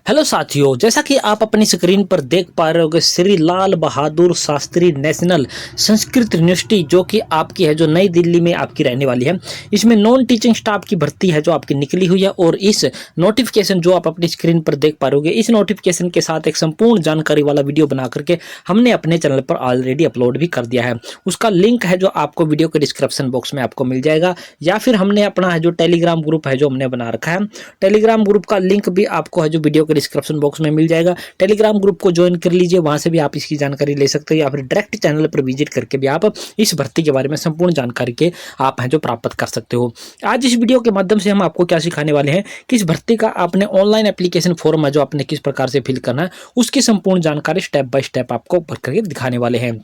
Hello साथियों, जैसा कि आप अपनी स्क्रीन पर देख पा रहे होंगे, श्री लाल बहादुर शास्त्री नेशनल संस्कृत यूनिवर्सिटी जो कि आपकी है, जो नई दिल्ली में आपकी रहने वाली है। इसमें नॉन टीचिंग स्टाफ की भर्ती है जो आपकी निकली हुई है और इस नोटिफिकेशन जो आप अपनी स्क्रीन पर देख पा रहे होंगे, इस नोटिफिकेशन के साथ एक संपूर्ण जानकारी वाला वीडियो बना करके हमने अपने चैनल पर ऑलरेडी अपलोड भी कर दिया है। उसका लिंक है जो आपको वीडियो के डिस्क्रिप्शन बॉक्स में आपको मिल जाएगा, या फिर हमने अपना है जो टेलीग्राम ग्रुप है जो हमने बना रखा है, टेलीग्राम ग्रुप का लिंक भी आपको है जो वीडियो के डिस्क्रिप्शन बॉक्स में मिल जाएगा। टेलीग्राम ग्रुप को ज्वाइन कर लीजिए, वहां से भी आप इसकी जानकारी ले सकते हो, या फिर डायरेक्ट चैनल पर विजिट करके भी आप इस भर्ती के बारे में संपूर्ण जानकारी के आप हैं जो प्राप्त कर सकते हो। आज इस वीडियो के माध्यम से हम आपको क्या सिखाने वाले हैं कि इस भर्ती का आपने ऑनलाइन एप्लीकेशन फॉर्म है जो आपने किस प्रकार से फिल करना है, उसकी संपूर्ण जानकारी स्टेप बाय स्टेप आपको भर करके दिखाने वाले हैं।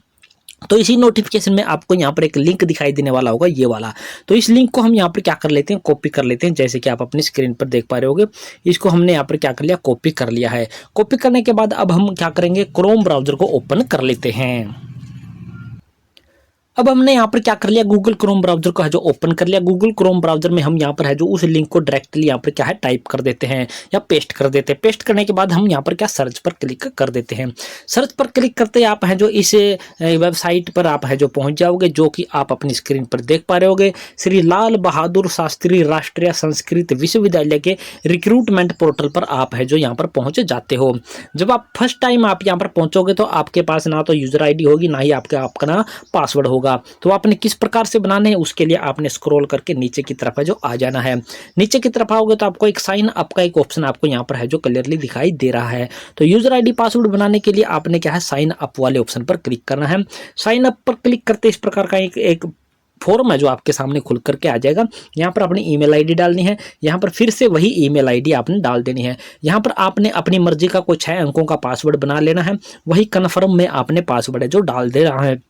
तो इसी नोटिफिकेशन में आपको यहाँ पर एक लिंक दिखाई देने वाला होगा, ये वाला। तो इस लिंक को हम यहाँ पर क्या कर लेते हैं, कॉपी कर लेते हैं। जैसे कि आप अपनी स्क्रीन पर देख पा रहे होगे, इसको हमने यहाँ पर क्या कर लिया, कॉपी कर लिया है। कॉपी करने के बाद अब हम क्या करेंगे, क्रोम ब्राउजर को ओपन कर लेते हैं। अब हमने यहाँ पर क्या कर लिया, गूगल क्रोम ब्राउजर को है जो ओपन कर लिया। गूगल क्रोम ब्राउजर में हम यहाँ पर है जो उस लिंक को डायरेक्टली यहाँ पर क्या है टाइप कर देते हैं या पेस्ट कर देते हैं। पेस्ट करने के बाद हम यहाँ पर क्या सर्च पर क्लिक कर देते हैं। सर्च पर क्लिक करते आप हैं जो इस वेबसाइट पर आप है जो पहुँच जाओगे, जो कि आप अपनी स्क्रीन पर देख पा रहे होगे। श्री लाल बहादुर शास्त्री राष्ट्रीय संस्कृत विश्वविद्यालय के रिक्रूटमेंट पोर्टल पर आप है जो यहाँ पर पहुँच जाते हो। जब आप फर्स्ट टाइम आप यहाँ पर पहुँचोगे तो आपके पास ना तो यूजर ID होगी, ना ही आपका ना पासवर्ड होगा। तो आपने किस प्रकार से बनाने हैं, उसके लिए आपने स्क्रॉल करके नीचे की तरफ है जो आ जाना है। नीचे की तरफ आओगे तो आपको एक साइन अप का एक ऑप्शन आपको यहाँ पर है जो क्लियरली दिखाई दे रहा है। तो यूजर ID पासवर्ड बनाने के लिए आपने क्या है, साइन अप वाले ऑप्शन पर क्लिक करना है। साइन अप पर क्लिक करते इस प्रकार का एक फॉर्म है जो आपके सामने खुल करके आ जाएगा। यहाँ पर अपनी ईमेल ID डालनी है, यहाँ पर फिर से वही ईमेल ID आपने डाल देनी है। यहाँ पर आपने अपनी मर्जी का कोई 6 अंकों का पासवर्ड बना लेना है, वही कन्फर्म में आपने पासवर्ड है जो डाल दे रहा है।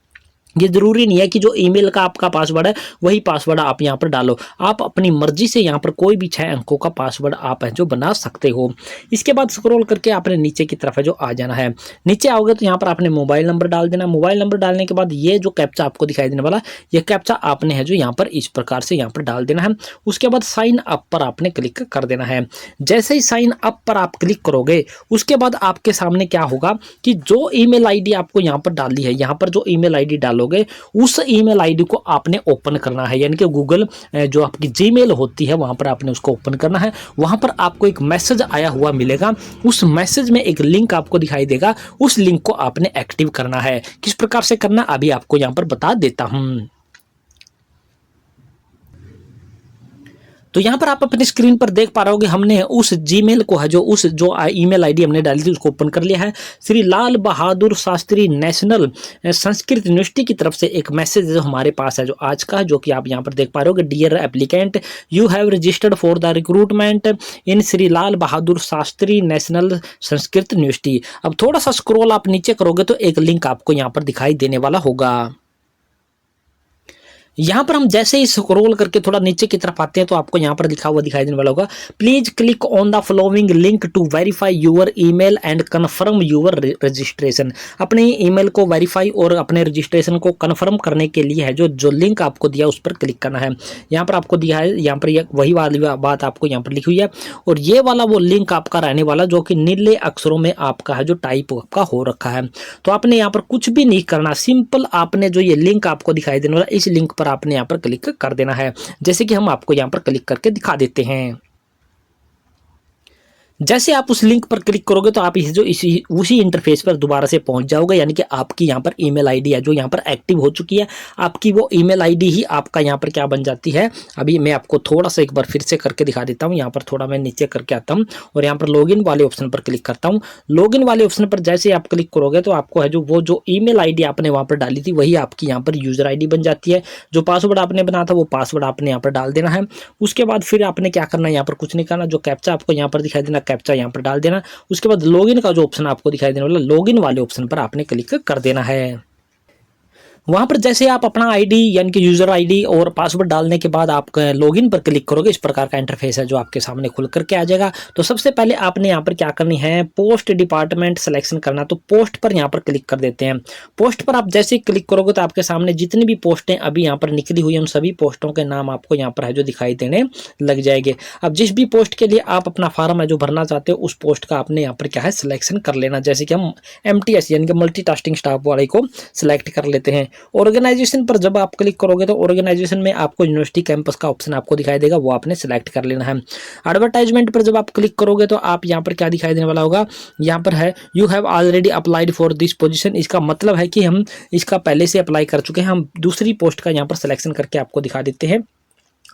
ये जरूरी नहीं है कि जो ईमेल का आपका पासवर्ड है वही पासवर्ड आप यहाँ पर डालो, आप अपनी मर्जी से यहाँ पर कोई भी 6 अंकों का पासवर्ड आप है जो बना सकते हो। इसके बाद स्क्रॉल करके आपने नीचे की तरफ है जो आ जाना है। नीचे आओगे तो यहाँ पर आपने मोबाइल नंबर डाल देना। मोबाइल नंबर डालने के बाद ये जो कैप्चा आपको दिखाई देने वाला, ये कैप्चा आपने है जो यहाँ पर इस प्रकार से यहाँ पर डाल देना है। उसके बाद साइन अप पर आपने क्लिक कर देना है। जैसे ही साइन अप पर आप क्लिक करोगे, उसके बाद आपके सामने क्या होगा कि जो ईमेल ID आपको यहाँ पर डाली है, यहाँ पर जो ईमेल ID डालो उस ईमेल ID को आपने ओपन करना है, यानी कि गूगल जो आपकी जीमेल होती है वहां पर आपने उसको ओपन करना है। वहां पर आपको एक मैसेज आया हुआ मिलेगा, उस मैसेज में एक लिंक आपको दिखाई देगा, उस लिंक को आपने एक्टिव करना है। किस प्रकार से करना अभी आपको यहां पर बता देता हूं। तो यहाँ पर आप अपनी स्क्रीन पर देख पा रहे होगे, हमने उस जीमेल को है जो ईमेल ID हमने डाली थी उसको ओपन कर लिया है। श्री लाल बहादुर शास्त्री नेशनल संस्कृत यूनिवर्सिटी की तरफ से एक मैसेज जो हमारे पास है जो आज का, जो कि आप यहाँ पर देख पा रहे होगे, dear applicant, you have registered for the recruitment in Shri Lal Bahadur Shastri national Sanskrit university. अब थोड़ा सा स्क्रॉल आप नीचे करोगे तो एक लिंक आपको यहाँ पर दिखाई देने वाला होगा। यहाँ पर हम जैसे ही स्क्रॉल करके थोड़ा नीचे की तरफ आते हैं तो आपको यहाँ पर लिखा हुआ दिखाई देने वाला होगा, please click on the following link to verify your email and confirm your registration. अपने ईमेल को वेरीफाई और अपने रजिस्ट्रेशन को कन्फर्म करने के लिए है जो लिंक आपको दिया उस पर क्लिक करना है। यहाँ पर आपको दिया है, यहाँ पर वही वाली बात आपको यहाँ पर लिखी हुई है, और ये वाला वो लिंक आपका रहने वाला जो कि नीले अक्षरों में आपका है जो टाइप आपका हो रखा है। तो आपने यहाँ पर कुछ भी नहीं करना, सिंपल आपने जो ये लिंक आपको दिखाई देने वाला, इस लिंक आपने यहां पर क्लिक कर देना है। जैसे कि हम आपको यहां पर क्लिक करके दिखा देते हैं। जैसे आप उस लिंक पर क्लिक करोगे तो आप उसी इंटरफेस पर दोबारा से पहुंच जाओगे, यानी कि आपकी यहां पर ईमेल ID है जो यहां पर एक्टिव हो चुकी है। आपकी वो ईमेल ID ही आपका यहां पर क्या बन जाती है। अभी मैं आपको थोड़ा सा एक बार फिर से करके दिखा देता हूं। यहां पर थोड़ा मैं नीचे करके आता हूं और यहां पर लॉगिन वाले ऑप्शन पर क्लिक करता हूं। लॉगिन वाले ऑप्शन पर जैसे आप क्लिक करोगे तो आपको है जो ईमेल ID आपने वहां पर डाली थी वही आपकी यहाँ पर यूजर ID बन जाती है। जो पासवर्ड आपने बनाया था वो पासवर्ड आपने यहाँ पर डाल देना है। उसके बाद फिर आपने क्या करना है, यहाँ पर कुछ नहीं करना, जो कैप्चा आपको यहाँ पर दिखाई देना कैप्चा यहाँ पर डाल देना। उसके बाद लॉगिन का जो ऑप्शन आपको दिखाई देने वाला, लॉगिन वाले ऑप्शन पर आपने क्लिक कर देना है। वहाँ पर जैसे आप अपना आईडी यानी कि यूज़र आईडी और पासवर्ड डालने के बाद आप लॉगिन पर क्लिक करोगे, इस प्रकार का इंटरफेस है जो आपके सामने खुल करके आ जाएगा। तो सबसे पहले आपने यहाँ पर क्या करनी है, पोस्ट डिपार्टमेंट सिलेक्शन करना। तो पोस्ट पर यहाँ पर क्लिक कर देते हैं। पोस्ट पर आप जैसे ही क्लिक करोगे तो आपके सामने जितनी भी पोस्टें अभी यहाँ पर निकली हुई हैं उन सभी पोस्टों के नाम आपको यहाँ पर है जो दिखाई देने लग जाएंगे। अब जिस भी पोस्ट के लिए आप अपना फॉर्म है जो भरना चाहते हो उस पोस्ट का आपने यहाँ पर क्या है सिलेक्शन कर लेना। जैसे कि हम MTS यानी कि मल्टीटास्किंग स्टाफ वाले को सिलेक्ट कर लेते हैं। ऑर्गेनाइजेशन पर जब आप क्लिक करोगे तो ऑर्गेनाइजेशन में आपको यूनिवर्सिटी कैंपस का ऑप्शन आपको दिखाई देगा, वो आपने सिलेक्ट कर लेना है। एडवर्टाइजमेंट पर जब आप क्लिक करोगे तो आप यहाँ पर क्या दिखाई देने वाला होगा, यहाँ पर है you have already applied for this position. इसका मतलब है कि हम इसका पहले से अप्लाई कर चुके हैं। हम दूसरी पोस्ट का यहाँ पर सिलेक्शन करके आपको दिखा देते हैं।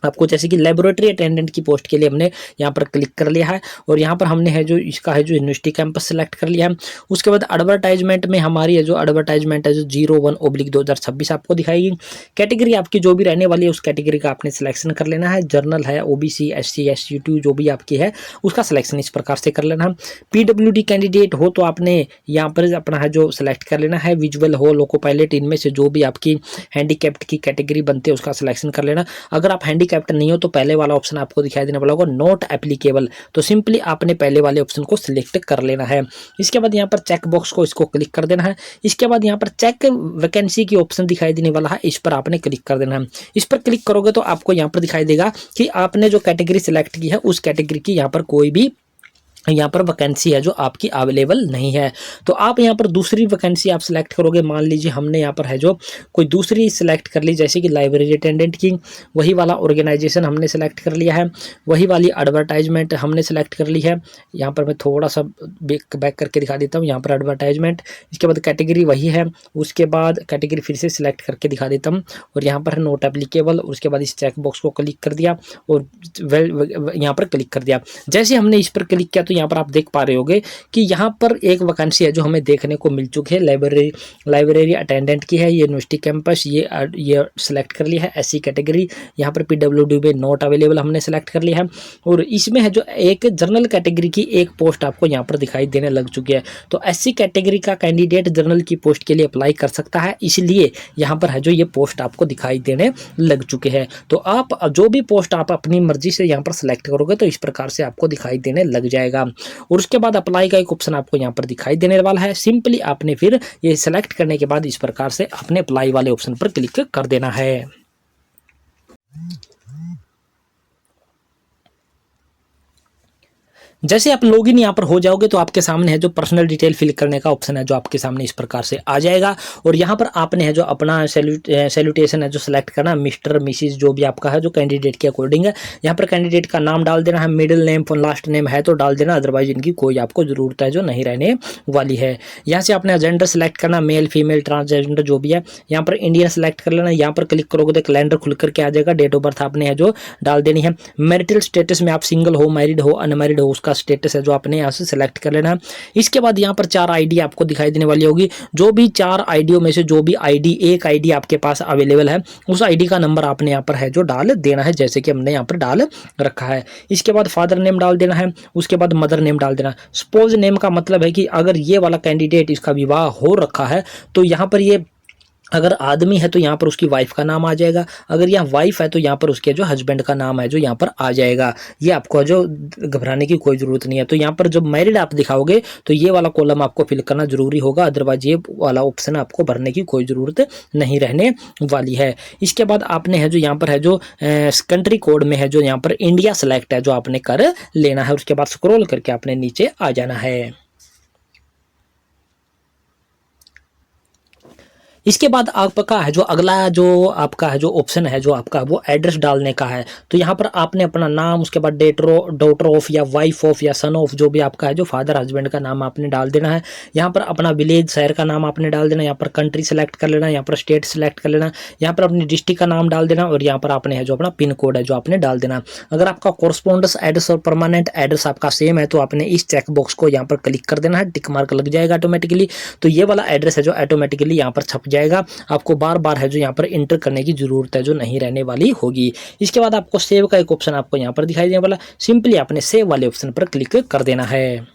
आपको जैसे कि लेबोरेटरी अटेंडेंट की पोस्ट के लिए हमने यहाँ पर क्लिक कर लिया है और यहाँ पर हमने है जो इसका है जो यूनिवर्सिटी कैंपस सेलेक्ट कर लिया है। उसके बाद एडवर्टाइजमेंट में हमारी है जो एडवर्टाइजमेंट है जो 01/2026 आपको दिखाएगी। कैटेगरी आपकी जो भी रहने वाली है उस कैटेगरी का आपने सिलेक्शन कर लेना है। जर्नल है, OBC, SC, ST2 जो भी आपकी है उसका सिलेक्शन इस प्रकार से कर लेना है। PWD कैंडिडेट हो तो आपने यहाँ पर अपना है जो सिलेक्ट कर लेना है। विजुअल हो, लोको पायलट, इनमें से जो भी आपकी हैंडीकैप्ड की कैटेगरी बनती है उसका सिलेक्शन कर लेना। अगर आप कैप्टन नहीं हो तो पहले वाला ऑप्शन आपको दिखाई देने वाला होगा नॉट एप्लीकेबल, तो सिंपली आपने पहले वाले ऑप्शन को सिलेक्ट कर लेना है। इसके बाद यहाँ पर चेक बॉक्स को इसको क्लिक कर देना है। इसके बाद यहाँ पर चेक वैकेंसी की ऑप्शन दिखाई देने वाला है, इस पर आपने क्लिक कर देना है। इस पर क्लिक करोगे तो आपको यहाँ पर दिखाई देगा कि आपने जो कैटेगरी सिलेक्ट की है उस कैटेगरी की यहाँ पर कोई भी यहाँ पर वैकेंसी है जो आपकी अवेलेबल नहीं है। तो आप यहाँ पर दूसरी वैकेंसी आप सिलेक्ट करोगे। मान लीजिए हमने यहाँ पर है जो कोई दूसरी सिलेक्ट कर ली, जैसे कि लाइब्रेरी अटेंडेंट की, वही वाला ऑर्गेनाइजेशन हमने सेलेक्ट कर लिया है, वही वाली एडवर्टाइजमेंट हमने सेलेक्ट कर ली है। यहाँ पर मैं थोड़ा सा बैक करके दिखा देता हूँ। यहाँ पर एडवर्टाइजमेंट, इसके बाद कैटेगरी वही है, उसके बाद कैटेगरी फिर से सिलेक्ट करके दिखा देता हूँ और यहाँ पर है नॉट एप्लीकेबल। उसके बाद इस चेक बॉक्स को क्लिक कर दिया और यहाँ पर क्लिक कर दिया। जैसे हमने इस पर क्लिक किया तो यहाँ पर आप देख पा रहे होगे कि यहाँ पर एक वैकेंसी है जो हमें देखने को मिल चुकी है, लाइब्रेरी अटेंडेंट की है। ये यूनिवर्सिटी कैंपस ये सिलेक्ट कर लिया है। ऐसी कैटेगरी यहाँ पर PWD में नॉट अवेलेबल हमने सेलेक्ट कर लिया है और इसमें है जो एक जनरल कैटेगरी की एक पोस्ट आपको यहाँ पर दिखाई देने लग चुकी है। तो ऐसी कैटेगरी का कैंडिडेट जनरल की पोस्ट के लिए अप्लाई कर सकता है, इसलिए यहाँ पर है जो ये पोस्ट आपको दिखाई देने लग चुके हैं। तो आप जो भी पोस्ट आप अपनी मर्जी से यहाँ पर सिलेक्ट करोगे तो इस प्रकार से आपको दिखाई देने लग जाएगा। और उसके बाद अप्लाई का एक ऑप्शन आपको यहाँ पर दिखाई देने वाला है। सिंपली आपने फिर ये सेलेक्ट करने के बाद इस प्रकार से आपने अप्लाई वाले ऑप्शन पर क्लिक कर देना है। जैसे आप लॉगिन यहाँ पर हो जाओगे तो आपके सामने है जो पर्सनल डिटेल फिल करने का ऑप्शन है जो आपके सामने इस प्रकार से आ जाएगा और यहाँ पर आपने है जो अपना सैल्यूटेशन है जो सिलेक्ट करना, मिस्टर, मिसिज जो भी आपका है जो कैंडिडेट के अकॉर्डिंग है। यहाँ पर कैंडिडेट का नाम डाल देना है, मिडिल नेम लास्ट नेम है तो डाल देना, अदरवाइज इनकी कोई आपको जरूरत है जो नहीं रहने वाली है। यहाँ से आपने जेंडर सेलेक्ट करना, मेल, फीमेल, ट्रांसजेंडर जो भी है। यहाँ पर इंडियन सेलेक्ट कर लेना। यहाँ पर क्लिक करोगे तो कैलेंडर खुल करके आ जाएगा। डेट ऑफ बर्थ आपने है जो डाल देनी है। मैरिटल स्टेटस में आप सिंगल हो, मैरिड हो, अनमैरिड हो, उसका स्टेटस है जो आपने यहाँ से सिलेक्ट कर लेना है। इसके बाद यहाँ पर 4 आईडी आपको दिखाई देने वाली होगी। जो भी 4 आईडियों में से जो भी एक आईडी आपके पास अवेलेबल है उस आईडी का नंबर आपने यहाँ पर है जो डाल देना है, जैसे कि हमने यहाँ पर डाल रखा है। इसके बाद फादर नेम डाल देना है, उसके बाद मदर नेम डाल देना। स्पोज नेम का मतलब है कि अगर ये वाला कैंडिडेट इसका विवाह हो रखा है तो यहाँ पर ये अगर आदमी है तो यहाँ पर उसकी वाइफ का नाम आ जाएगा, अगर यहाँ वाइफ है तो यहाँ पर उसके जो हस्बैंड का नाम है जो यहाँ पर आ जाएगा। ये आपको जो घबराने की कोई ज़रूरत नहीं है। तो यहाँ पर जब मैरिड आप दिखाओगे तो ये वाला कॉलम आपको फिल करना जरूरी होगा, अदरवाइज ये वाला ऑप्शन आपको भरने की कोई ज़रूरत नहीं रहने वाली है। इसके बाद आपने है जो यहाँ पर है जो कंट्री कोड में है जो यहाँ पर इंडिया सेलेक्ट है जो आपने कर लेना है। उसके बाद स्क्रॉल करके आपने नीचे आ जाना है। इसके बाद आपका है जो अगला जो आपका है जो ऑप्शन है जो आपका वो एड्रेस डालने का है। तो यहाँ पर आपने अपना नाम, उसके बाद डॉटर ऑफ या वाइफ ऑफ या सन ऑफ जो भी आपका है जो फादर हस्बैंड का नाम आपने डाल देना है। यहाँ पर अपना विलेज शहर का नाम आपने डाल देना। यहाँ पर कंट्री सेलेक्ट कर लेना, यहाँ पर स्टेट सेलेक्ट कर लेना, यहाँ पर अपनी डिस्ट्रिक्ट का नाम डाल देना और यहाँ पर आपने है जो अपना पिन कोड है जो आपने डाल देना। अगर आपका कॉरस्पॉन्डेंस एड्रेस और परमानेंट एड्रेस आपका सेम है तो आपने इस चेक बॉक्स को यहाँ पर क्लिक कर देना है, टिक मार्क लग जाएगा ऑटोमेटिकली। तो ये वाला एड्रेस है जो ऑटोमेटिकली यहाँ पर छप जाएगा। आपको बार बार है जो यहाँ पर इंटर करने की जरूरत है जो नहीं रहने वाली होगी। इसके बाद आपको सेव का एक ऑप्शन आपको यहाँ पर दिखाई देने वाला, सिंपली आपने सेव वाले ऑप्शन पर क्लिक कर देना है।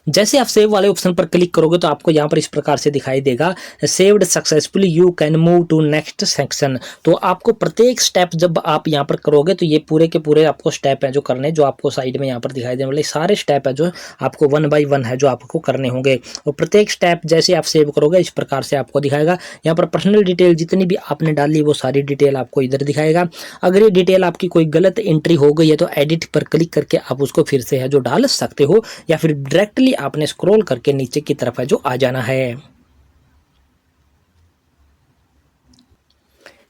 जैसे आप सेव वाले ऑप्शन पर क्लिक करोगे तो आपको यहाँ पर इस प्रकार से दिखाई देगा, saved successfully, you can move to next section. तो आपको प्रत्येक स्टेप जब आप यहाँ पर करोगे तो ये पूरे के पूरे आपको स्टेप है जो करने, जो आपको साइड में यहाँ पर दिखाई देने वाले सारे स्टेप है जो आपको 1 बाय 1 है जो आपको करने होंगे। और प्रत्येक स्टेप जैसे आप सेव करोगे इस प्रकार से आपको दिखाएगा। यहाँ पर पर्सनल डिटेल जितनी भी आपने डाली वो सारी डिटेल आपको इधर दिखाएगा। अगर ये डिटेल आपकी कोई गलत एंट्री हो गई है तो एडिट पर क्लिक करके आप उसको फिर से है जो डाल सकते हो, या फिर डायरेक्टली आपने स्क्रॉल करके नीचे की तरफ है जो आ जाना है।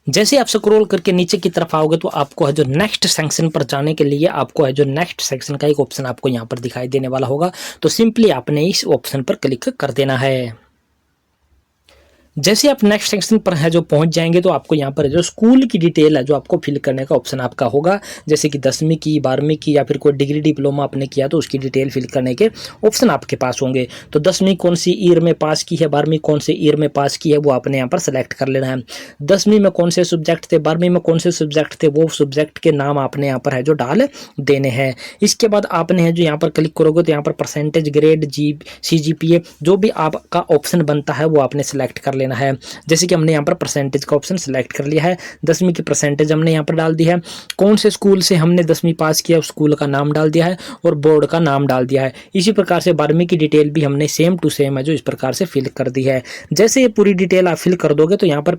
जैसे आप स्क्रॉल करके नीचे की तरफ आओगे तो आपको है जो नेक्स्ट सेक्शन पर जाने के लिए आपको है जो नेक्स्ट सेक्शन का एक ऑप्शन आपको यहाँ पर दिखाई देने वाला होगा। तो सिंपली आपने इस ऑप्शन पर क्लिक कर देना है। जैसे आप नेक्स्ट सेक्शन पर है जो पहुंच जाएंगे तो आपको यहाँ पर जो स्कूल की डिटेल है जो आपको फिल करने का ऑप्शन आपका होगा, जैसे कि 10वीं की, 12वीं की, या फिर कोई डिग्री डिप्लोमा आपने किया तो उसकी डिटेल फिल करने के ऑप्शन आपके पास होंगे। तो 10वीं कौन सी ईयर में पास की है, 12वीं कौन से ईयर में पास की है वो आपने यहाँ पर सेलेक्ट कर लेना है। 10वीं में कौन से सब्जेक्ट थे, 12वीं में कौन से सब्जेक्ट थे, वो सब्जेक्ट के नाम आपने यहाँ पर है जो डाल देने हैं। इसके बाद आपने है जो यहाँ पर क्लिक करोगे तो यहाँ पर परसेंटेज, ग्रेड, CGPA जो भी आपका ऑप्शन बनता है वो आपने सेलेक्ट कर लेना है। जैसे कि हमने यहाँ पर परसेंटेज का ऑप्शन सेलेक्ट कर लिया है, 10वीं की परसेंटेज हमने यहाँ पर डाल दी है, कौन से स्कूल से हमने 10वीं पास किया उस स्कूल का नाम डाल दिया है और बोर्ड का नाम डाल दिया है। इसी प्रकार से 12वीं की डिटेल भी हमने सेम टू सेम है जो इस प्रकार से फिल कर दी है। जैसे ये पूरी डिटेल आप फिल कर दोगे तो यहाँ पर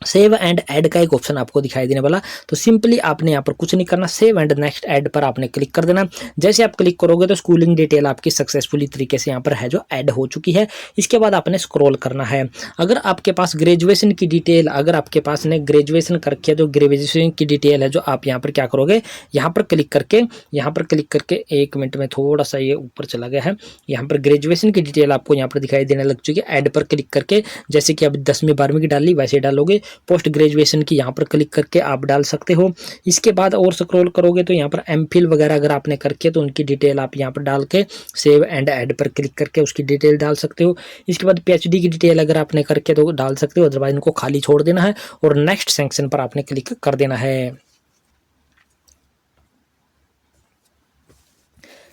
सेव एंड ऐड का एक ऑप्शन आपको दिखाई देने वाला। तो सिंपली आपने यहाँ पर कुछ नहीं करना, सेव एंड नेक्स्ट ऐड पर आपने क्लिक कर देना। जैसे आप क्लिक करोगे तो स्कूलिंग डिटेल आपकी सक्सेसफुली तरीके से यहाँ पर है जो ऐड हो चुकी है। इसके बाद आपने स्क्रॉल करना है। अगर आपके पास ग्रेजुएशन की डिटेल, अगर आपके पास ने ग्रेजुएशन करके तो ग्रेजुएशन की डिटेल है जो आप यहाँ पर क्या करोगे, यहाँ पर क्लिक करके 1 मिनट में थोड़ा सा ये ऊपर चला गया है, यहाँ पर ग्रेजुएशन की डिटेल आपको यहाँ पर दिखाई देने लग चुकी है। ऐड पर क्लिक करके जैसे कि अब 10वीं 12वीं की डाली वैसे डालोगे, पोस्ट ग्रेजुएशन की यहाँ पर क्लिक करके आप डाल सकते हो। इसके बाद और स्क्रॉल करोगे तो यहाँ पर एमफिल वगैरह अगर आपने करके तो उनकी डिटेल आप यहाँ पर डाल के सेव एंड ऐड पर क्लिक करके उसकी डिटेल डाल सकते हो। इसके बाद PhD की डिटेल अगर आपने करके तो डाल सकते हो, अदरवाइज इनको खाली छोड़ देना है और नेक्स्ट सेक्शन पर आपने क्लिक कर देना है।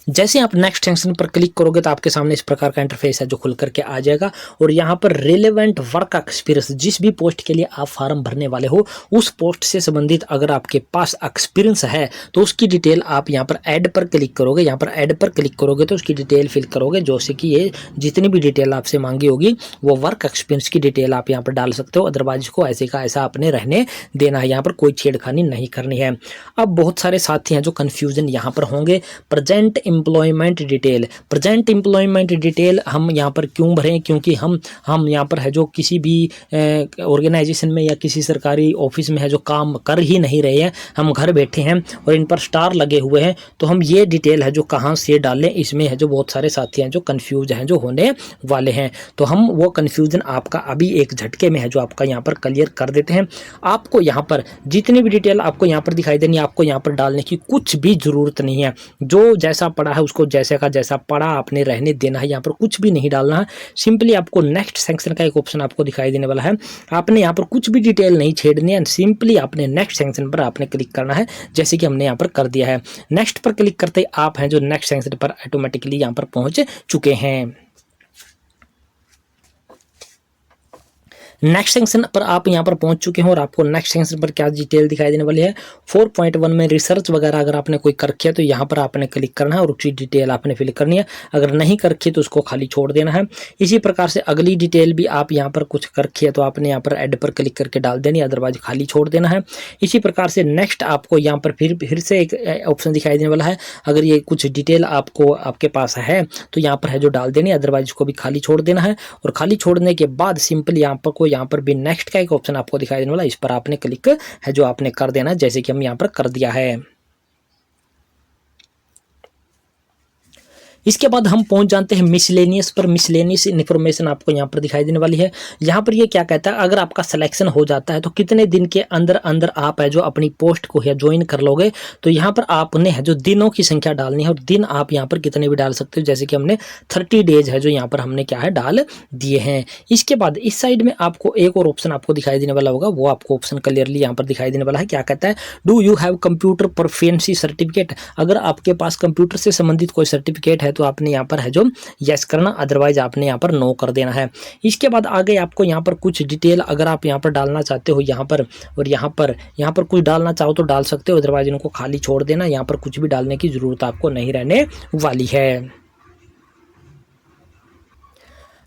जैसे आप नेक्स्ट सेक्शन पर क्लिक करोगे तो आपके सामने इस प्रकार का इंटरफेस है जो खुल करके आ जाएगा और यहाँ पर रिलेवेंट वर्क एक्सपीरियंस, जिस भी पोस्ट के लिए आप फॉर्म भरने वाले हो उस पोस्ट से संबंधित अगर आपके पास एक्सपीरियंस है तो उसकी डिटेल आप यहाँ पर ऐड पर क्लिक करोगे। यहाँ पर ऐड पर क्लिक करोगे तो उसकी डिटेल फिल करोगे, जैसे कि ये जितनी भी डिटेल आपसे मांगी होगी वो वर्क एक्सपीरियंस की डिटेल आप यहाँ पर डाल सकते हो, अदरवाइज इसको ऐसे का ऐसा आपने रहने देना है, यहाँ पर कोई छेड़खानी नहीं करनी है। अब बहुत सारे साथी हैं जो कन्फ्यूजन यहाँ पर होंगे, present employment detail, present employment detail हम यहाँ पर क्यों भरें, क्योंकि हम यहाँ पर है जो किसी भी ऑर्गेनाइजेशन में या किसी सरकारी ऑफिस में है जो काम कर ही नहीं रहे हैं, हम घर बैठे हैं और इन पर स्टार लगे हुए हैं, तो हम ये डिटेल है जो कहाँ से डालें, इसमें है जो बहुत सारे साथी हैं जो कन्फ्यूज हैं जो होने वाले हैं। तो हम वो कन्फ्यूजन आपका अभी एक झटके में है जो आपका यहाँ पर क्लियर कर देते हैं। आपको यहाँ पर जितनी भी डिटेल आपको यहाँ पर दिखाई देनी, आपको यहाँ पर डालने की कुछ भी ज़रूरत नहीं है। जो जैसा पड़ा है उसको जैसे का जैसा पड़ा आपने रहने देना है, यहाँ पर कुछ भी नहीं डालना है। सिंपली आपको नेक्स्ट सेक्शन का एक ऑप्शन आपको दिखाई देने वाला है, आपने यहाँ पर कुछ भी डिटेल नहीं छेड़नी है, सिंपली आपने नेक्स्ट सेक्शन पर आपने क्लिक करना है, जैसे कि हमने यहाँ पर कर दिया है। नेक्स्ट पर क्लिक करते ही आप हैं जो नेक्स्ट सेक्शन पर ऑटोमेटिकली यहाँ पर पहुँच चुके हैं। नेक्स्ट सेक्शन पर आप यहाँ पर पहुंच चुके हैं और आपको नेक्स्ट सेक्शन पर क्या डिटेल दिखाई देने वाली है। 4.1 में रिसर्च वगैरह अगर आपने कोई कर रखी है तो यहाँ पर आपने क्लिक करना है और उसकी डिटेल आपने फिल करनी है, अगर नहीं कर रखी तो उसको खाली छोड़ देना है। इसी प्रकार से अगली डिटेल भी आप यहाँ पर कुछ कर रखी है तो आपने यहाँ पर ऐड पर क्लिक करके डाल देनी है, अदरवाइज खाली छोड़ देना है। इसी प्रकार से नेक्स्ट आपको यहाँ पर फिर से एक ऑप्शन दिखाई देने वाला है, अगर ये कुछ डिटेल आपको आपके पास है तो यहाँ पर है जो डाल देनी है, अदरवाइज इसको भी खाली छोड़ देना है। और खाली छोड़ने के बाद सिंपल यहाँ पर भी नेक्स्ट का एक ऑप्शन आपको दिखाई देने वाला, इस पर आपने क्लिक है जो आपने कर देना है, जैसे कि हम यहाँ पर कर दिया है। इसके बाद हम पहुंच जाते हैं मिसलेनियस पर। मिसलेनियस इन्फॉर्मेशन आपको यहाँ पर दिखाई देने वाली है। यहाँ पर ये क्या कहता है, अगर आपका सिलेक्शन हो जाता है तो कितने दिन के अंदर अंदर आप है जो अपनी पोस्ट को है ज्वाइन कर लोगे। तो यहाँ पर आपने है जो दिनों की संख्या डालनी है और दिन आप यहाँ पर कितने भी डाल सकते हो, जैसे कि हमने 30 डेज है जो यहाँ पर हमने क्या है डाल दिए हैं। इसके बाद इस साइड में आपको एक और ऑप्शन आपको दिखाई देने वाला होगा, वो आपको ऑप्शन क्लियरली यहाँ पर दिखाई देने वाला है। क्या कहता है, do you have computer proficiency certificate. अगर आपके पास कंप्यूटर से संबंधित कोई सर्टिफिकेट है तो आपने यहाँ पर है जो यस करना, अदरवाइज आपने यहाँ पर नो कर देना है। इसके बाद आगे आपको यहाँ पर कुछ डिटेल अगर आप यहाँ पर डालना चाहते हो यहाँ पर और यहाँ पर कुछ डालना चाहो तो डाल सकते हो, अदरवाइज इनको खाली छोड़ देना। यहाँ पर कुछ भी डालने की ज़रूरत आपको नहीं रहने वाली है।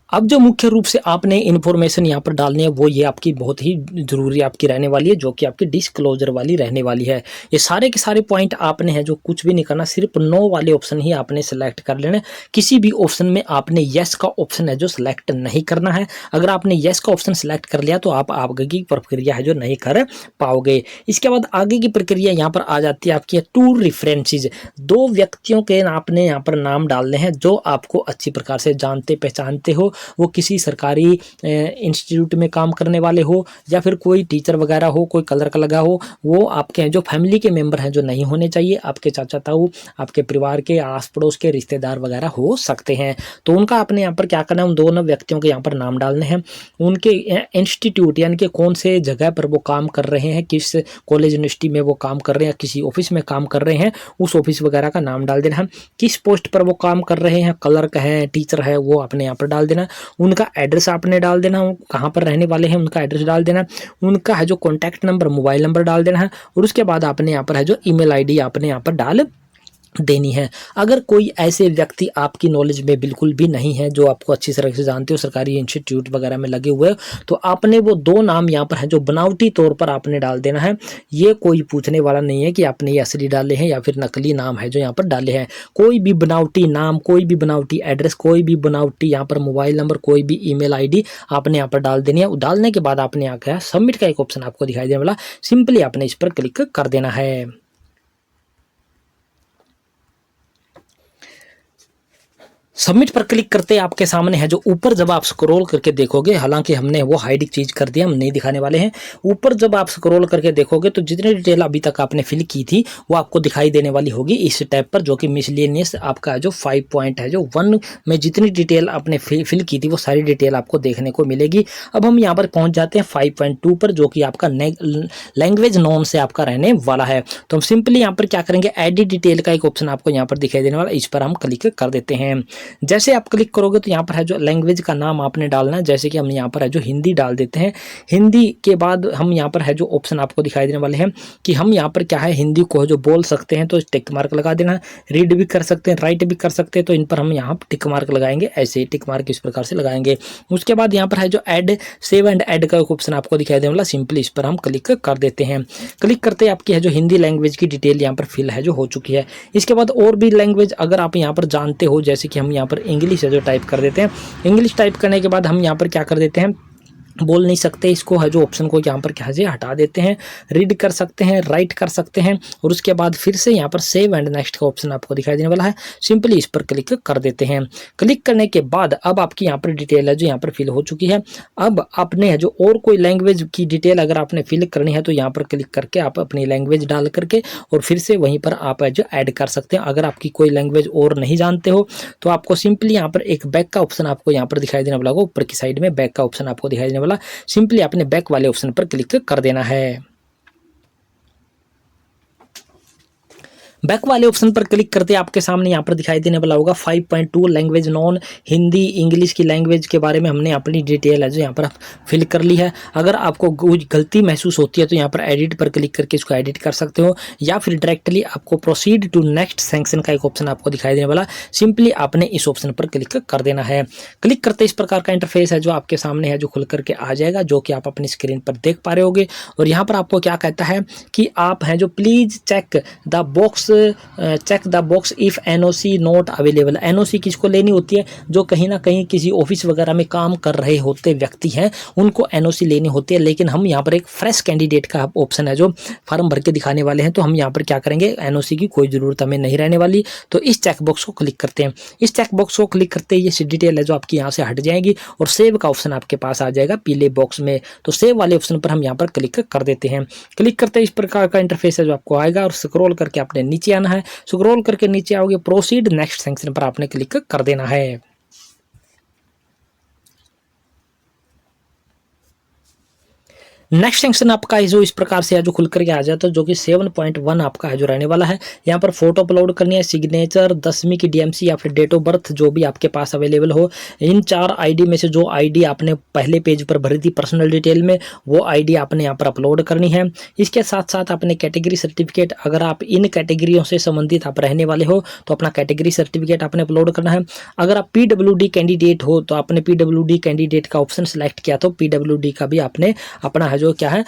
अब जो मुख्य रूप से आपने इन्फॉर्मेशन यहाँ पर डालनी है वो ये आपकी बहुत ही ज़रूरी आपकी रहने वाली है, जो कि आपकी डिस्क्लोजर वाली रहने वाली है। ये सारे के सारे पॉइंट आपने है जो कुछ भी नहीं करना, सिर्फ नो वाले ऑप्शन ही आपने सेलेक्ट कर लेना है। किसी भी ऑप्शन में आपने येस का ऑप्शन है जो सिलेक्ट नहीं करना है। अगर आपने येस का ऑप्शन सेलेक्ट कर लिया तो आप आगे की प्रक्रिया है जो नहीं कर पाओगे। इसके बाद आगे की प्रक्रिया यहाँ पर आ जाती है आपकी टू रेफरेंसेस। दो व्यक्तियों के आपने यहाँ पर नाम डालने हैं जो आपको अच्छी प्रकार से जानते पहचानते हो, वो किसी सरकारी इंस्टीट्यूट में काम करने वाले हो या फिर कोई टीचर वगैरह हो, कोई क्लर्क लगा हो, वो आपके हैं जो फैमिली के मेंबर हैं जो नहीं होने चाहिए, आपके चाचा ताऊ, आपके परिवार के आस पड़ोस के रिश्तेदार वगैरह हो सकते हैं। तो उनका आपने यहाँ पर क्या करना है, उन दोनों व्यक्तियों के यहाँ पर नाम डालने हैं, उनके इंस्टीट्यूट यानी कि कौन से जगह पर वो काम कर रहे हैं, किस कॉलेज यूनिवर्सिटी में वो काम कर रहे हैं, किसी ऑफिस में काम कर रहे हैं, उस ऑफिस वगैरह का नाम डाल देना है। किस पोस्ट पर वो काम कर रहे हैं, क्लर्क है, टीचर है, वो आपने यहाँ पर डाल देना। उनका एड्रेस आपने डाल देना, कहाँ पर रहने वाले हैं उनका एड्रेस डाल देना, उनका है जो कॉन्टैक्ट नंबर, मोबाइल नंबर डाल देना है, और उसके बाद आपने यहाँ पर है जो ईमेल आईडी आपने यहाँ पर डाल देनी है। अगर कोई ऐसे व्यक्ति आपकी नॉलेज में बिल्कुल भी नहीं है, जो आपको अच्छी तरह से जानते हो, सरकारी इंस्टीट्यूट वगैरह में लगे हुए, तो आपने वो दो नाम यहाँ पर है जो बनावटी तौर पर आपने डाल देना है। ये कोई पूछने वाला नहीं है कि आपने ये असली डाले हैं या फिर नकली नाम है जो यहाँ पर डाले हैं। कोई भी बनावटी नाम, कोई भी बनावटी एड्रेस, कोई भी बनावटी यहाँ पर मोबाइल नंबर, कोई भी ईमेल आईडी आपने यहाँ पर डाल देनी है। डालने के बाद आपने यहाँ क्या सबमिट का एक ऑप्शन आपको दिखाई देने वाला, सिंपली आपने इस पर क्लिक कर देना है। सबमिट पर क्लिक करते आपके सामने है जो ऊपर जब आप स्क्रॉल करके देखोगे, हालांकि हमने वो हाइड चीज कर दिया, हम नहीं दिखाने वाले हैं। ऊपर जब आप स्क्रॉल करके देखोगे तो जितनी डिटेल अभी तक आपने फिल की थी वो आपको दिखाई देने वाली होगी इस टैब पर, जो कि मिसलेनियस आपका जो 5 पॉइंट है, जो 1 में जितनी डिटेल आपने फिल की थी वो सारी डिटेल आपको देखने को मिलेगी। अब हम यहाँ पर पहुंच जाते हैं 5.2 पर, जो कि आपका लैंग्वेज नॉन से आपका रहने वाला है। तो हम सिंपली यहाँ पर क्या करेंगे, एडिट डिटेल का एक ऑप्शन आपको यहाँ पर दिखाई देने वाला, इस पर हम क्लिक कर देते हैं। जैसे आप क्लिक करोगे तो यहाँ पर है जो लैंग्वेज का नाम आपने डालना है, जैसे कि हम यहाँ पर है जो हिंदी डाल देते हैं। हिंदी के बाद हम यहाँ पर है जो ऑप्शन आपको दिखाई देने वाले हैं कि हम यहाँ पर क्या है हिंदी को जो बोल सकते हैं, तो टिक मार्क लगा देना है। रीड भी कर सकते हैं, राइट भी कर सकते हैं, तो इन पर हम यहाँ टिक मार्क लगाएंगे, ऐसे टिक मार्क इस प्रकार से लगाएंगे। उसके बाद यहाँ पर है जो ऐड, सेव एंड ऐड का एक ऑप्शन आपको दिखाई देने वाला, सिंपली इस पर हम क्लिक कर देते हैं। क्लिक करते आपकी है जो हिंदी लैंग्वेज की डिटेल यहाँ पर फिल है जो हो चुकी है। इसके बाद और भी लैंग्वेज अगर आप यहाँ पर जानते हो, जैसे कि हम यहाँ पर इंग्लिश है जो टाइप कर देते हैं। इंग्लिश टाइप करने के बाद हम यहाँ पर क्या कर देते हैं, बोल नहीं सकते इसको है जो ऑप्शन को यहाँ पर क्या है हटा देते हैं। रीड कर सकते हैं, राइट कर सकते हैं, और उसके बाद फिर से यहाँ पर सेव एंड नेक्स्ट का ऑप्शन आपको दिखाई देने वाला है, सिंपली इस पर क्लिक कर देते हैं। क्लिक करने के बाद अब आपकी यहाँ पर डिटेल है जो यहाँ पर फिल हो चुकी है। अब आपने है जो और कोई लैंग्वेज की डिटेल अगर आपने फिल करनी है तो यहाँ पर क्लिक करके आप अपनी लैंग्वेज डाल करके और फिर से वहीं पर आप है जो ऐड कर सकते हैं। अगर आपकी कोई लैंग्वेज और नहीं जानते हो तो आपको सिंपली यहाँ पर एक बैक का ऑप्शन आपको यहाँ पर दिखाई देने वाला होगा, ऊपर की साइड में बैक का ऑप्शन आपको दिखाई देने वाला, सिंपली आपने बैक वाले ऑप्शन पर क्लिक कर देना है। बैक वाले ऑप्शन पर क्लिक करते आपके सामने यहाँ पर दिखाई देने वाला होगा 5.2 लैंग्वेज नॉन, हिंदी इंग्लिश की लैंग्वेज के बारे में हमने अपनी डिटेल है जो यहाँ पर फिल कर ली है। अगर आपको कुछ गलती महसूस होती है तो यहाँ पर एडिट पर क्लिक करके इसको एडिट कर सकते हो, या फिर डायरेक्टली आपको प्रोसीड टू नेक्स्ट सेक्शन का एक ऑप्शन आपको दिखाई देने वाला, सिंपली आपने इस ऑप्शन पर क्लिक कर देना है। क्लिक करते इस प्रकार का इंटरफेस है जो आपके सामने है जो खुल करके आ जाएगा, जो कि आप अपनी स्क्रीन पर देख पा रहे होगे। और यहाँ पर आपको क्या कहता है कि आप हैं जो please check the box if NOC not available. NOC किसको लेनी होती है, जो कहीं ना कहीं किसी ऑफिस वगैरह में काम कर रहे होते व्यक्ति हैं, उनको एनओसी लेनी होती है। लेकिन हम यहाँ पर एक फ्रेश कैंडिडेट का ऑप्शन है जो फॉर्म भर के दिखाने वाले हैं, तो हम यहाँ पर क्या करेंगे, एनओसी की कोई ज़रूरत हमें नहीं रहने वाली। तो इस चेक बॉक्स को क्लिक करते हैं। इस चेक बॉक्स को क्लिक करते ही ये डिटेल है जो आपकी यहाँ से हट जाएगी और सेव का ऑप्शन आपके पास आ जाएगा पीले बॉक्स में। तो सेव वाले ऑप्शन पर हम यहाँ पर क्लिक कर देते हैं। क्लिक करते इस प्रकार का इंटरफेस है जो आपको आएगा, और स्क्रॉल करके आपने नीचे आना है। स्क्रॉल करके नीचे आओगे, प्रोसीड नेक्स्ट सेक्शन पर आपने क्लिक कर देना है। नेक्स्ट सेक्शन आपका है जो इस प्रकार से है जो खुल करके आ जाता है, जो कि 7.1 आपका है जो रहने वाला है। यहाँ पर फोटो अपलोड करनी है, सिग्नेचर, 10वीं की डीएमसी या फिर डेट ऑफ बर्थ जो भी आपके पास अवेलेबल हो। इन 4 आईडी में से जो आईडी आपने पहले पेज पर भरी थी पर्सनल डिटेल में, वो आईडी आपने यहाँ पर अपलोड करनी है। इसके साथ साथ अपने कैटेगरी सर्टिफिकेट, अगर आप इन कैटेगरियों से संबंधित आप रहने वाले हो तो अपना कैटेगरी सर्टिफिकेट आपने अपलोड करना है। अगर आप पीडब्ल्यूडी कैंडिडेट हो तो आपने पीडब्ल्यूडी कैंडिडेट का ऑप्शन सेलेक्ट किया तो पीडब्ल्यूडी का भी आपने अपना जो क्या है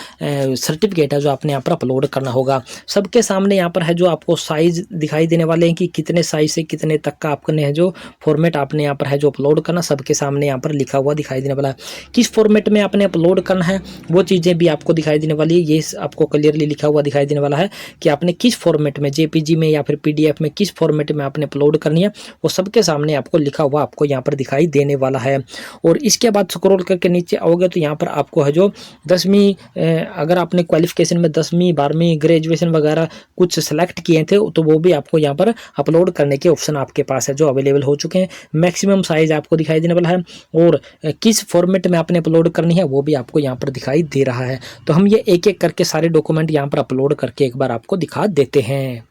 सर्टिफिकेट है जो आपने यहाँ पर अपलोड करना होगा। सबके सामने यहाँ पर है जो आपको साइज दिखाई देने वाले हैं कि कितने साइज से कितने तक का आपने है जो फॉर्मेट आपने यहाँ पर है जो अपलोड करना, सबके सामने यहाँ पर लिखा हुआ दिखाई देने वाला है। किस फॉर्मेट में आपने अपलोड करना है वो चीज़ें भी आपको दिखाई देने वाली है। ये आपको क्लियरली लिखा हुआ दिखाई देने वाला है कि आपने किस फॉर्मेट में, जेपीजी में या फिर पीडीएफ में, किस फॉर्मेट में आपने अपलोड करनी है, वो सबके सामने आपको लिखा हुआ आपको यहाँ पर दिखाई देने वाला है। और इसके बाद स्क्रॉल करके नीचे आओगे तो यहाँ पर आपको है जो 10वीं, अगर आपने क्वालिफिकेशन में 10वीं 12वीं ग्रेजुएशन वगैरह कुछ सेलेक्ट किए थे तो वो भी आपको यहाँ पर अपलोड करने के ऑप्शन आपके पास है जो अवेलेबल हो चुके हैं। मैक्सिमम साइज आपको दिखाई देने वाला है और किस फॉर्मेट में आपने अपलोड करनी है वो भी आपको यहाँ पर दिखाई दे रहा है। तो हम ये एक एक करके सारे डॉक्यूमेंट यहाँ पर अपलोड करके एक बार आपको दिखा देते हैं।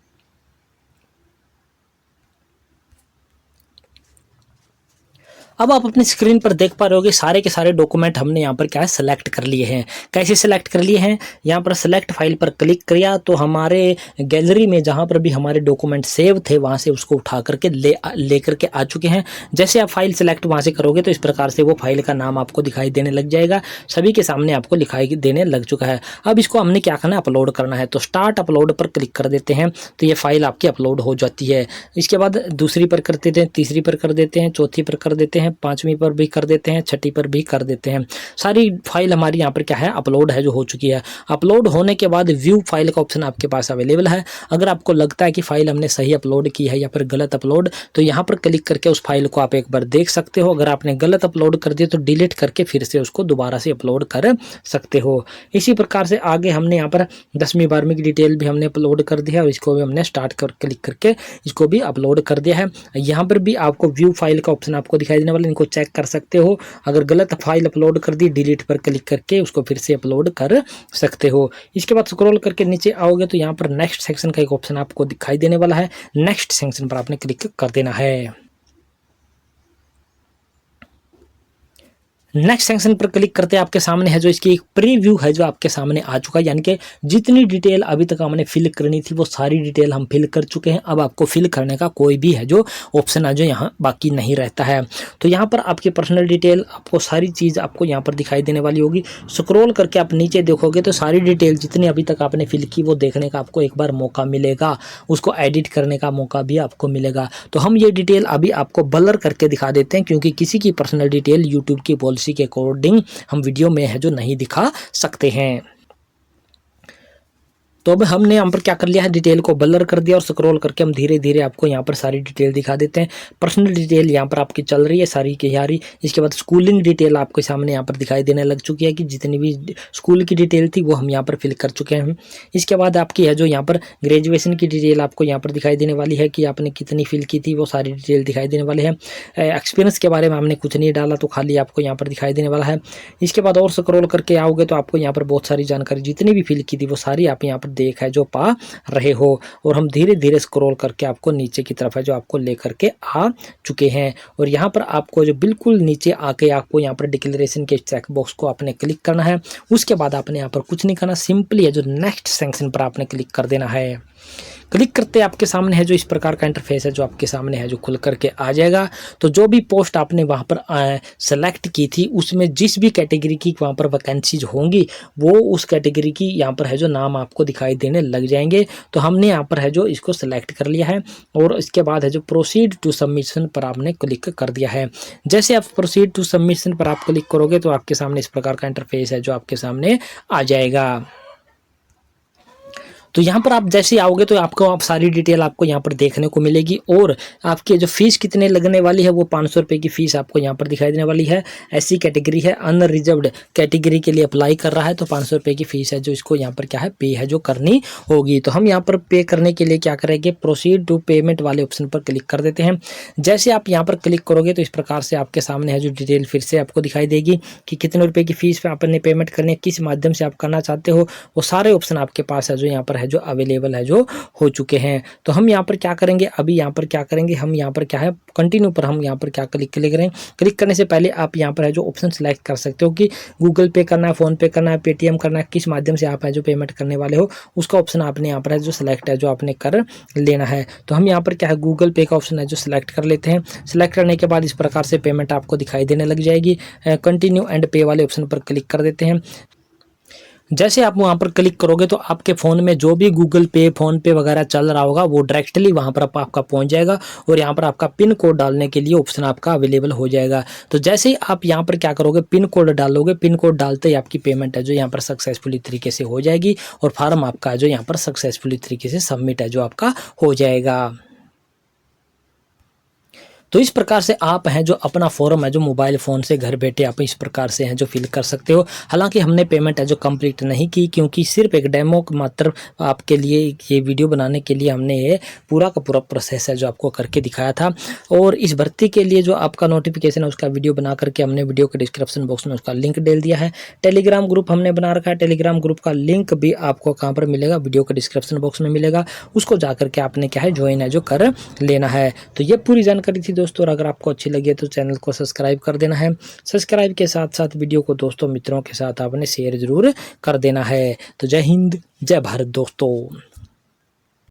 अब आप अपनी स्क्रीन पर देख पा रहे होगे सारे के सारे डॉक्यूमेंट हमने यहाँ पर क्या है सेलेक्ट कर लिए हैं। कैसे सेलेक्ट कर लिए हैं, यहाँ पर सेलेक्ट फाइल पर क्लिक किया तो हमारे गैलरी में जहाँ पर भी हमारे डॉक्यूमेंट सेव थे वहाँ से उसको उठा करके ले करके आ चुके हैं। जैसे आप फाइल सेलेक्ट वहाँ से करोगे तो इस प्रकार से वो फाइल का नाम आपको दिखाई देने लग जाएगा, सभी के सामने आपको दिखाई देने लग चुका है। अब इसको हमने क्या करना है, अपलोड करना है। तो स्टार्ट अपलोड पर क्लिक कर देते हैं तो ये फाइल आपकी अपलोड हो जाती है। इसके बाद दूसरी पर कर देते हैं, तीसरी पर कर देते हैं, चौथी पर कर देते हैं, 5वीं पर भी कर देते हैं, 6ठी पर भी कर देते हैं। सारी फाइल हमारी यहाँ पर क्या है अपलोड है जो हो चुकी है। अपलोड होने के बाद व्यू फाइल का ऑप्शन आपके पास अवेलेबल है। अगर आपको लगता है कि फाइल हमने सही अपलोड की है या फिर गलत अपलोड, तो यहाँ पर क्लिक करके उस फाइल को आप एक बार देख सकते हो। अगर आपने गलत अपलोड कर दिया तो डिलीट करके फिर से उसको दोबारा से अपलोड कर सकते हो। इसी प्रकार से आगे हमने यहाँ पर 10वीं 12वीं की डिटेल भी हमने अपलोड कर दिया है और इसको भी हमने स्टार्ट कर क्लिक करके इसको भी अपलोड कर दिया है। यहाँ पर भी आपको व्यू फाइल का ऑप्शन आपको दिखाई देने वाला, इनको चेक कर सकते हो। अगर गलत फाइल अपलोड कर दी, डिलीट पर क्लिक करके उसको फिर से अपलोड कर सकते हो। इसके बाद स्क्रॉल करके नीचे आओगे तो यहाँ पर नेक्स्ट सेक्शन का एक ऑप्शन आपको दिखाई देने वाला है। नेक्स्ट सेक्शन पर आपने क्लिक कर देना है। नेक्स्ट सेक्शन पर क्लिक करते हैं आपके सामने है जो इसकी एक प्रीव्यू है जो आपके सामने आ चुका है, यानी कि जितनी डिटेल अभी तक हमने फिल करनी थी वो सारी डिटेल हम फिल कर चुके हैं। अब आपको फिल करने का कोई भी है जो ऑप्शन है जो यहाँ बाकी नहीं रहता है। तो यहाँ पर आपकी पर्सनल डिटेल आपको सारी चीज़ आपको यहाँ पर दिखाई देने वाली होगी। स्क्रॉल करके आप नीचे देखोगे तो सारी डिटेल जितनी अभी तक आपने फिल की वो देखने का आपको एक बार मौका मिलेगा, उसको एडिट करने का मौका भी आपको मिलेगा। तो हम ये डिटेल अभी आपको ब्लर करके दिखा देते हैं क्योंकि किसी की पर्सनल डिटेल यूट्यूब की पॉलिसी के अकॉर्डिंग हम वीडियो में है जो नहीं दिखा सकते हैं। तो अब हमने यहाँ पर क्या कर लिया है, डिटेल को ब्लर कर दिया और स्क्रॉल करके हम धीरे धीरे आपको यहाँ पर सारी डिटेल दिखा देते हैं। पर्सनल डिटेल यहाँ पर आपकी चल रही है सारी की सारी। इसके बाद स्कूलिंग डिटेल आपके सामने यहाँ पर दिखाई देने लग चुकी है कि जितनी भी स्कूल की डिटेल थी वो हम यहाँ पर फिल कर चुके हैं। इसके बाद आपकी है जो यहाँ पर ग्रेजुएशन की डिटेल आपको यहाँ पर दिखाई देने वाली है कि आपने कितनी फिल की थी, वो सारी डिटेल दिखाई देने वाली है। एक्सपीरियंस के बारे में हमने कुछ नहीं डाला तो खाली आपको यहाँ पर दिखाई देने वाला है। इसके बाद और स्क्रॉल करके आओगे तो आपको यहाँ पर बहुत सारी जानकारी जितनी भी फिल की थी वो सारी आप यहाँ पर देख है जो पा रहे हो। और हम धीरे धीरे स्क्रॉल करके आपको नीचे की तरफ है जो आपको लेकर के आ चुके हैं। और यहाँ पर आपको जो बिल्कुल नीचे आके आपको यहाँ पर डिक्लेरेशन के चेक बॉक्स को आपने क्लिक करना है। उसके बाद आपने यहाँ पर कुछ नहीं करना, सिंपली है जो नेक्स्ट सेक्शन पर आपने क्लिक कर देना है। क्लिक करते आपके सामने है जो इस प्रकार का इंटरफेस है जो आपके सामने है जो खुल करके आ जाएगा। तो जो भी पोस्ट आपने वहाँ पर सेलेक्ट की थी उसमें जिस भी कैटेगरी की वहाँ पर वैकेंसीज होंगी वो उस कैटेगरी की यहाँ पर है जो नाम आपको दिखाई देने लग जाएंगे। तो हमने यहाँ पर है जो इसको सेलेक्ट कर लिया है और इसके बाद है जो प्रोसीड टू सबमिशन पर आपने क्लिक कर दिया है। जैसे आप प्रोसीड टू सबमिशन पर आप क्लिक करोगे तो आपके सामने इस प्रकार का इंटरफेस है जो आपके सामने आ जाएगा। तो यहाँ पर आप जैसे आओगे तो आपको आप सारी डिटेल आपको यहाँ पर देखने को मिलेगी और आपकी जो फीस कितने लगने वाली है वो 500 रुपये की फीस आपको यहाँ पर दिखाई देने वाली है। ऐसी कैटेगरी है अनरिजर्व्ड कैटेगरी के लिए अप्लाई कर रहा है तो 500 रुपये की फीस है जो इसको यहाँ पर क्या है पे है जो करनी होगी। तो हम यहाँ पर पे करने के लिए क्या करेंगे, प्रोसीड टू पेमेंट वाले ऑप्शन पर क्लिक कर देते हैं। जैसे आप यहाँ पर क्लिक करोगे तो इस प्रकार से आपके सामने है जो डिटेल फिर से आपको दिखाई देगी कि कितने रुपए की फीस पे आपने पेमेंट करनी है, किस माध्यम से आप करना चाहते हो, वो सारे ऑप्शन आपके पास है जो यहाँ पर है जो अवेलेबल है जो हो चुके हैं। तो हम यहाँ पर क्या करेंगे, अभी यहाँ पर क्या करेंगे, हम यहाँ पर क्या है कंटिन्यू पर हम यहाँ पर क्या क्लिक करेंगे। क्लिक करने से पहले आप यहाँ पर है जो ऑप्शन सेलेक्ट कर सकते हो कि गूगल पे करना है, फोन पे करना है, पेटीएम करना है, किस माध्यम से आप है जो पेमेंट करने वाले हो उसका ऑप्शन आपने यहाँ पर है जो सिलेक्ट है जो आपने कर लेना है। तो हम यहाँ पर क्या है गूगल पे का ऑप्शन है जो सिलेक्ट कर लेते हैं। सिलेक्ट करने के बाद इस प्रकार से पेमेंट आपको दिखाई देने लग जाएगी। कंटिन्यू एंड पे वाले ऑप्शन पर क्लिक कर देते हैं। जैसे आप वहाँ पर क्लिक करोगे तो आपके फ़ोन में जो भी गूगल पे, फ़ोन पे वगैरह चल रहा होगा वो डायरेक्टली वहाँ पर आपका पहुँच जाएगा और यहाँ पर आपका पिन कोड डालने के लिए ऑप्शन आपका अवेलेबल हो जाएगा। तो जैसे ही आप यहाँ पर क्या करोगे, पिन कोड डालोगे, पिन कोड डालते ही आपकी पेमेंट है जो यहाँ पर सक्सेसफुली तरीके से हो जाएगी और फॉर्म आपका जो यहाँ पर सक्सेसफुली तरीके से सबमिट है जो आपका हो जाएगा। तो इस प्रकार से आप हैं जो अपना फॉर्म है जो मोबाइल फ़ोन से घर बैठे आप इस प्रकार से हैं जो फिल कर सकते हो। हालांकि हमने पेमेंट है जो कंप्लीट नहीं की क्योंकि सिर्फ एक डेमो मात्र आपके लिए ये वीडियो बनाने के लिए हमने ये पूरा का पूरा प्रोसेस है जो आपको करके दिखाया था। और इस भर्ती के लिए जो आपका नोटिफिकेशन है उसका वीडियो बना करके हमने वीडियो के डिस्क्रिप्शन बॉक्स में उसका लिंक डाल दिया है। टेलीग्राम ग्रुप हमने बना रखा है, टेलीग्राम ग्रुप का लिंक भी आपको कहाँ पर मिलेगा, वीडियो के डिस्क्रिप्शन बॉक्स में मिलेगा। उसको जा करके आपने क्या है ज्वाइन है जो कर लेना है। तो ये पूरी जानकारी थी दोस्तों, और अगर आपको अच्छी लगी तो चैनल को सब्सक्राइब कर देना है। सब्सक्राइब के साथ साथ वीडियो को दोस्तों मित्रों के साथ आपने शेयर जरूर कर देना है। तो जय हिंद, जय भारत दोस्तों।